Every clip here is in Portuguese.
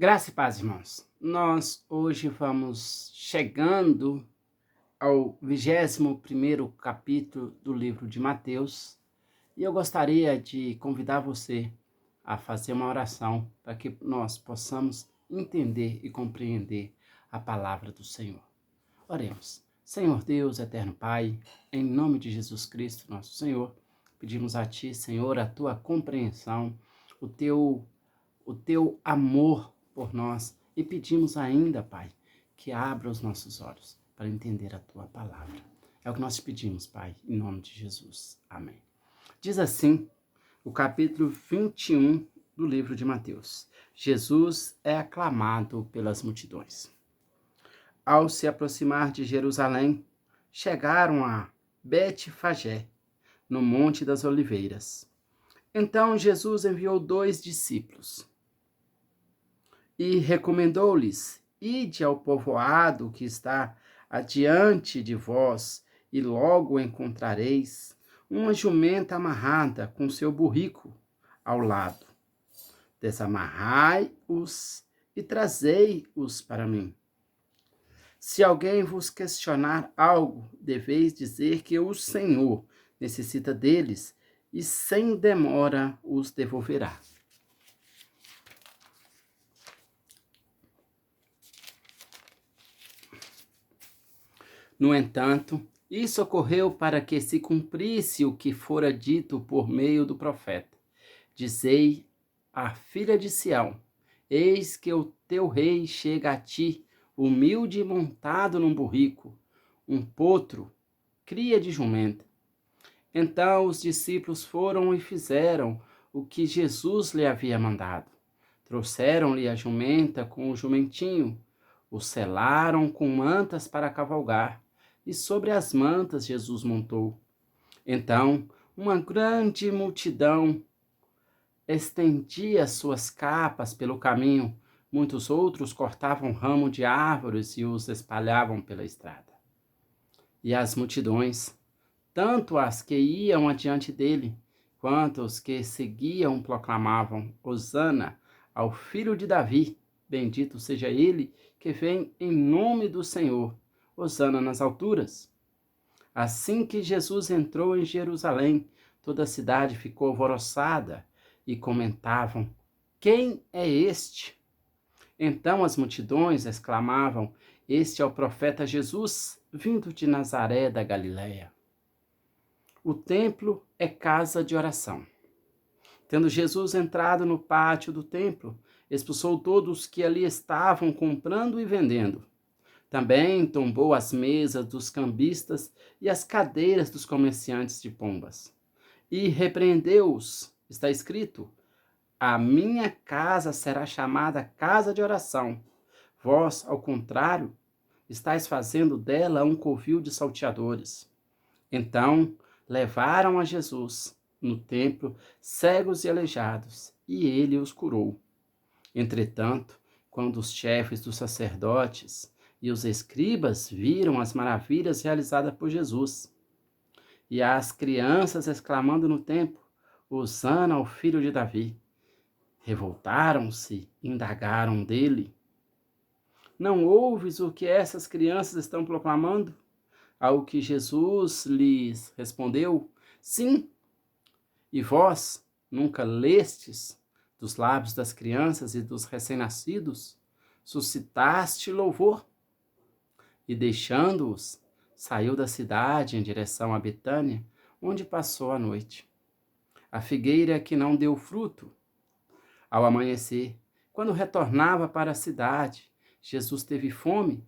Graça e paz, irmãos. Nós hoje vamos chegando ao 21º capítulo do livro de Mateus e eu gostaria de convidar você a fazer uma oração para que nós possamos entender e compreender a palavra do Senhor. Oremos. Senhor Deus, eterno Pai, em nome de Jesus Cristo, nosso Senhor, pedimos a Ti, Senhor, a Tua compreensão, o Teu amor por nós e pedimos ainda, Pai, que abra os nossos olhos para entender a Tua palavra. É o que nós te pedimos, Pai, em nome de Jesus. Amém. Diz assim o capítulo 21 do livro de Mateus. Jesus é aclamado pelas multidões. Ao se aproximar de Jerusalém, chegaram a Betfagé, no Monte das Oliveiras. Então Jesus enviou 2 discípulos e recomendou-lhes: Ide ao povoado que está adiante de vós, e logo encontrareis uma jumenta amarrada com seu burrico ao lado. Desamarrai-os e trazei-os para mim. Se alguém vos questionar algo, deveis dizer que o Senhor necessita deles e sem demora os devolverá. No entanto, isso ocorreu para que se cumprisse o que fora dito por meio do profeta. Dizei à filha de Sião: Eis que o teu rei chega a ti, humilde e montado num burrico, um potro, cria de jumenta. Então os discípulos foram e fizeram o que Jesus lhe havia mandado. Trouxeram-lhe a jumenta com o jumentinho, o selaram com mantas para cavalgar, e sobre as mantas Jesus montou. Então uma grande multidão estendia suas capas pelo caminho, muitos outros cortavam ramo de árvores e os espalhavam pela estrada. E as multidões, tanto as que iam adiante dele, quanto os que seguiam, proclamavam: Hosana ao filho de Davi, bendito seja ele que vem em nome do Senhor, Hosana nas alturas. Assim que Jesus entrou em Jerusalém, toda a cidade ficou alvoroçada e comentavam: Quem é este? Então as multidões exclamavam: Este é o profeta Jesus, vindo de Nazaré da Galiléia. O templo é casa de oração. Tendo Jesus entrado no pátio do templo, expulsou todos que ali estavam comprando e vendendo. Também tombou as mesas dos cambistas e as cadeiras dos comerciantes de pombas. E repreendeu-os. Está escrito: A minha casa será chamada casa de oração. Vós, ao contrário, estáis fazendo dela um covil de salteadores. Então levaram a Jesus no templo cegos e aleijados, e ele os curou. Entretanto, quando os chefes dos sacerdotes e os escribas viram as maravilhas realizadas por Jesus, e as crianças exclamando no templo: Hosana ao filho de Davi, revoltaram-se e indagaram dele: Não ouves o que essas crianças estão proclamando? Ao que Jesus lhes respondeu: Sim. E vós nunca lestes dos lábios das crianças e dos recém-nascidos? Suscitaste louvor. E deixando-os, saiu da cidade em direção a Betânia, onde passou a noite. A figueira que não deu fruto. Ao amanhecer, quando retornava para a cidade, Jesus teve fome.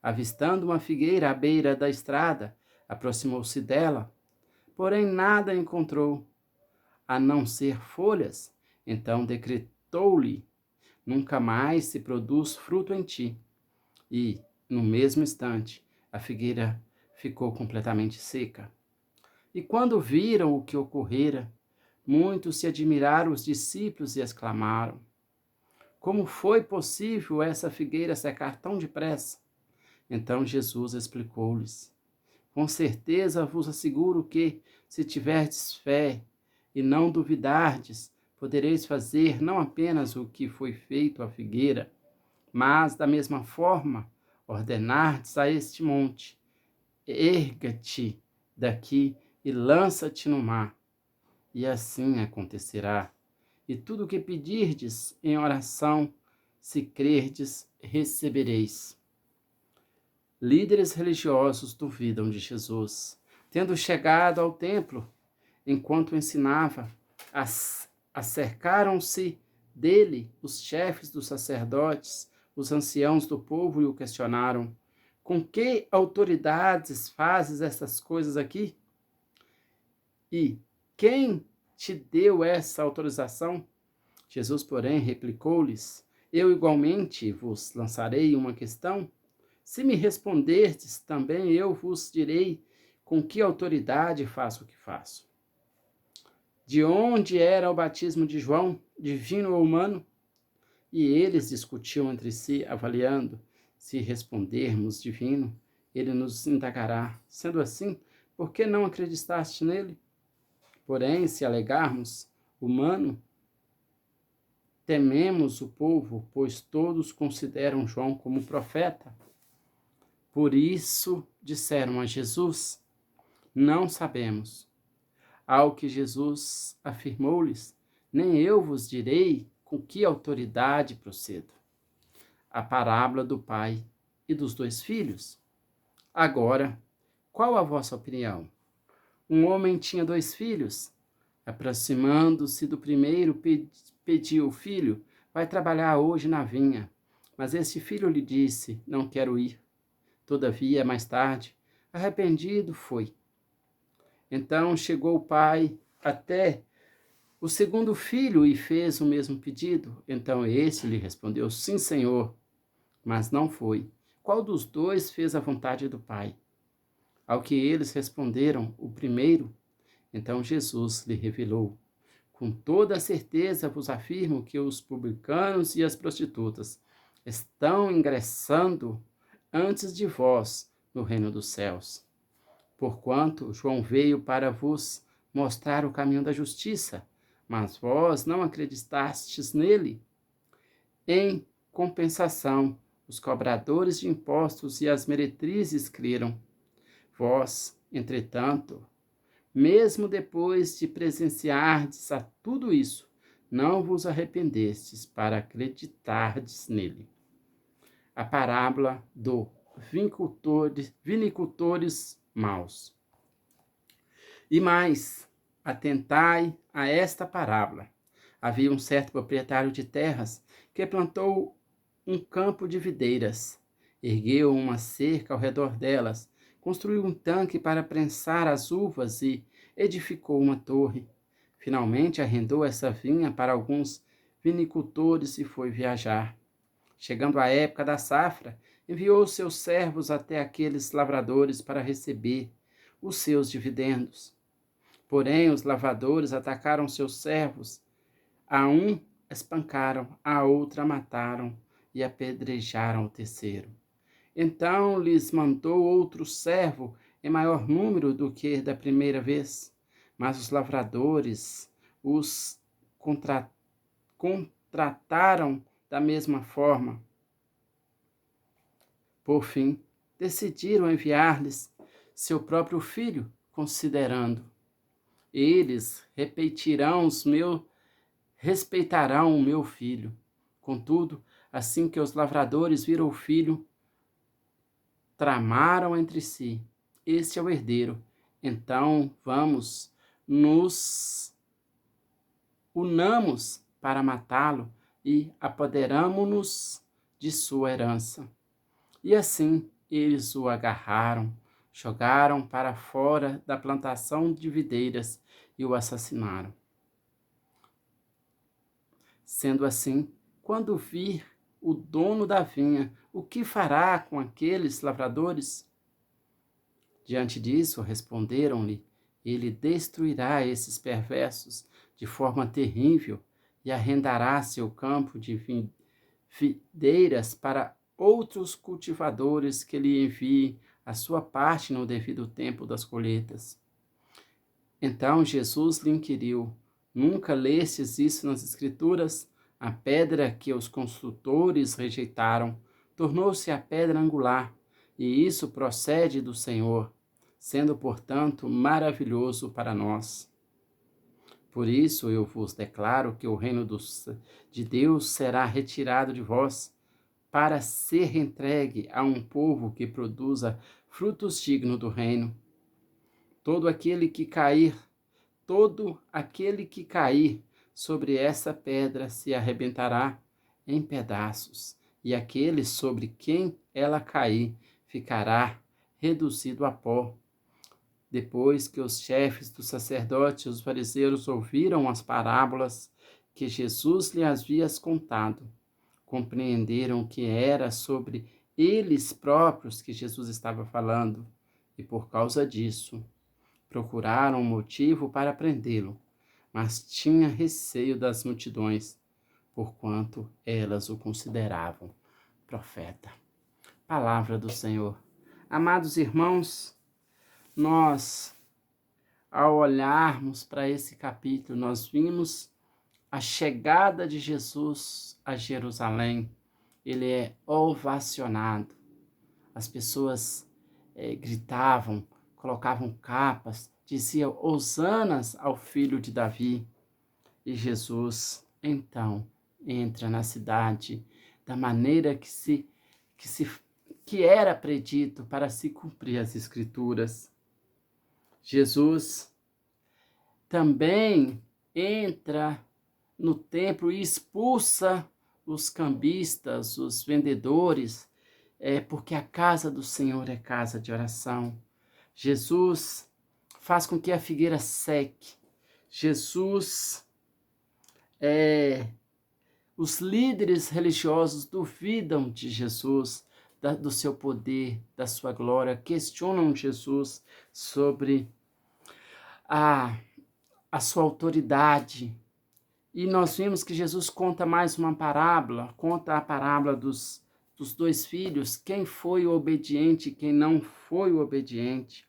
Avistando uma figueira à beira da estrada, aproximou-se dela, porém nada encontrou, a não ser folhas. Então decretou-lhe: Nunca mais se produz fruto em ti. E, no mesmo instante, a figueira ficou completamente seca. E quando viram o que ocorrera, muitos se admiraram os discípulos e exclamaram: Como foi possível essa figueira secar tão depressa? Então Jesus explicou-lhes: Com certeza vos asseguro que, se tiverdes fé e não duvidardes, podereis fazer não apenas o que foi feito à figueira, mas, da mesma forma, ordenardes a este monte: erga-te daqui e lança-te no mar. E assim acontecerá. E tudo o que pedirdes em oração, se crerdes, recebereis. Líderes religiosos duvidam de Jesus. Tendo chegado ao templo, enquanto ensinava, acercaram-se dele os chefes dos sacerdotes, os anciãos do povo, e o questionaram: com que autoridades fazes essas coisas aqui? E quem te deu essa autorização? Jesus, porém, replicou-lhes: eu igualmente vos lançarei uma questão. Se me responderdes, também eu vos direi com que autoridade faço o que faço. De onde era o batismo de João, divino ou humano? E eles discutiam entre si, avaliando: se respondermos divino, ele nos indagará: sendo assim, por que não acreditaste nele? Porém, se alegarmos humano, tememos o povo, pois todos consideram João como profeta. Por isso disseram a Jesus: não sabemos. Ao que Jesus afirmou-lhes: nem eu vos direi com que autoridade procedo. A parábola do pai e dos 2 filhos. Agora, qual a vossa opinião? Um homem tinha 2 filhos. Aproximando-se do primeiro, pediu: filho, vai trabalhar hoje na vinha. Mas este filho lhe disse: não quero ir. Todavia, mais tarde, arrependido, foi. Então chegou o pai até o segundo filho e fez o mesmo pedido. Então este lhe respondeu: sim, senhor, mas não foi. Qual dos 2 fez a vontade do pai? Ao que eles responderam: o primeiro. Então Jesus lhe revelou: com toda a certeza vos afirmo que os publicanos e as prostitutas estão ingressando antes de vós no reino dos céus. Porquanto João veio para vos mostrar o caminho da justiça, mas vós não acreditastes nele. Em compensação, os cobradores de impostos e as meretrizes creram. Vós, entretanto, mesmo depois de presenciardes a tudo isso, não vos arrependestes para acreditardes nele. A parábola do vinicultores maus. E mais, atentai a esta parábola. Havia um certo proprietário de terras que plantou um campo de videiras, ergueu uma cerca ao redor delas, construiu um tanque para prensar as uvas e edificou uma torre. Finalmente arrendou essa vinha para alguns vinicultores e foi viajar. Chegando a época da safra, enviou seus servos até aqueles lavradores para receber os seus dividendos. Porém, os lavradores atacaram seus servos. A um espancaram, a outra mataram e apedrejaram o terceiro. Então lhes mandou outro servo em maior número do que da primeira vez. Mas os lavradores os contrataram da mesma forma. Por fim, decidiram enviar-lhes seu próprio filho, considerando: eles respeitarão o meu filho. Contudo, assim que os lavradores viram o filho, tramaram entre si: este é o herdeiro, então vamos, nos unamos para matá-lo e apoderamo-nos de sua herança. E assim eles o agarraram, jogaram para fora da plantação de videiras e o assassinaram. Sendo assim, quando vir o dono da vinha, o que fará com aqueles lavradores? Diante disso, responderam-lhe: ele destruirá esses perversos de forma terrível e arrendará seu campo de videiras para outros cultivadores que lhe enviem a sua parte no devido tempo das colheitas. Então Jesus lhe inquiriu: Nunca lestes isso nas Escrituras? A pedra que os construtores rejeitaram tornou-se a pedra angular, e isso procede do Senhor, sendo, portanto, maravilhoso para nós. Por isso eu vos declaro que o reino de Deus será retirado de vós, para ser entregue a um povo que produza frutos dignos do reino. Todo aquele que cair Todo aquele que cair sobre essa pedra se arrebentará em pedaços, e aquele sobre quem ela cair ficará reduzido a pó. Depois que os chefes dos sacerdotes e os fariseus ouviram as parábolas que Jesus lhes havia contado, compreenderam que era sobre eles próprios que Jesus estava falando, e por causa disso procuraram um motivo para prendê-lo, mas tinha receio das multidões, porquanto elas o consideravam profeta. Palavra do Senhor. Amados irmãos, nós, ao olharmos para esse capítulo, nós vimos a chegada de Jesus a Jerusalém. Ele é ovacionado. As pessoas gritavam, colocavam capas, diziam hosanas ao filho de Davi. E Jesus, então, entra na cidade da maneira que era predito para se cumprir as Escrituras. Jesus também entra no templo e expulsa os cambistas, os vendedores, porque a casa do Senhor é casa de oração. Jesus faz com que a figueira seque. Jesus, os líderes religiosos duvidam de Jesus, do seu poder, da sua glória, questionam Jesus sobre a sua autoridade. E nós vimos que Jesus conta mais uma parábola, conta a parábola dos dois filhos, quem foi o obediente e quem não foi o obediente.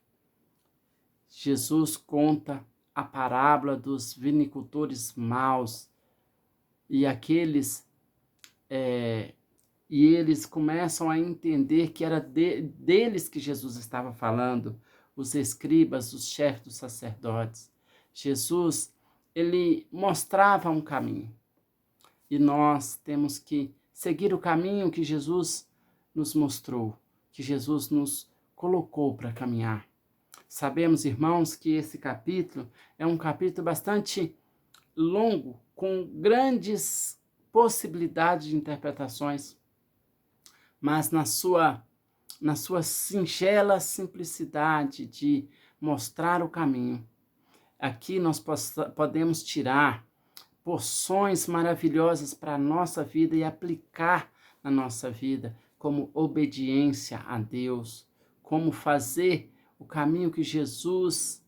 Jesus conta a parábola dos vinicultores maus e eles começam a entender que era deles que Jesus estava falando, os escribas, os chefes dos sacerdotes. Jesus, ele mostrava um caminho e nós temos que seguir o caminho que Jesus nos mostrou, que Jesus nos colocou para caminhar. Sabemos, irmãos, que esse capítulo é um capítulo bastante longo, com grandes possibilidades de interpretações, mas na sua singela simplicidade de mostrar o caminho, aqui nós podemos tirar porções maravilhosas para a nossa vida e aplicar na nossa vida, como obediência a Deus, como fazer o caminho que Jesus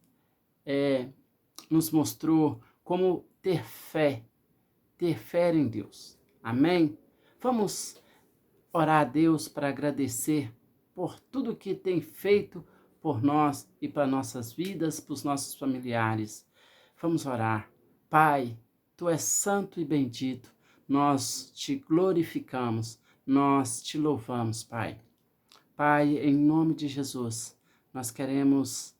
nos mostrou, como ter fé em Deus. Amém? Vamos orar a Deus para agradecer por tudo que tem feito por nós e para nossas vidas, para os nossos familiares. Vamos orar. Pai, Tu és santo e bendito, nós te glorificamos, nós te louvamos, Pai. Pai, em nome de Jesus, nós queremos,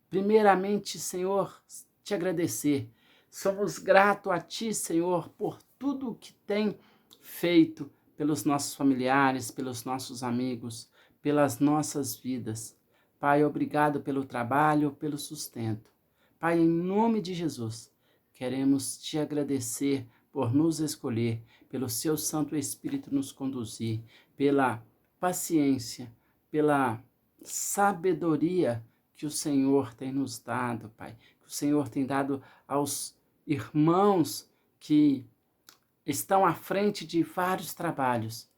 primeiramente, Senhor, te agradecer. Somos gratos a Ti, Senhor, por tudo o que tem feito pelos nossos familiares, pelos nossos amigos, pelas nossas vidas. Pai, obrigado pelo trabalho, pelo sustento. Pai, em nome de Jesus, queremos te agradecer por nos escolher, pelo seu Santo Espírito nos conduzir, pela paciência, pela sabedoria que o Senhor tem nos dado, Pai, que o Senhor tem dado aos irmãos que estão à frente de vários trabalhos,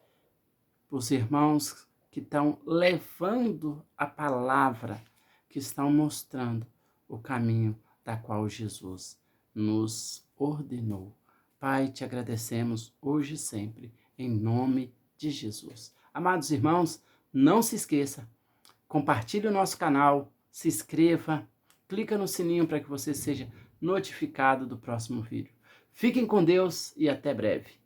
os irmãos que estão levando a palavra, que estão mostrando o caminho da qual Jesus nos ordenou. Pai, te agradecemos hoje e sempre, em nome de Jesus. Amados irmãos, não se esqueça, compartilhe o nosso canal, se inscreva, clica no sininho para que você seja notificado do próximo vídeo. Fiquem com Deus e até breve.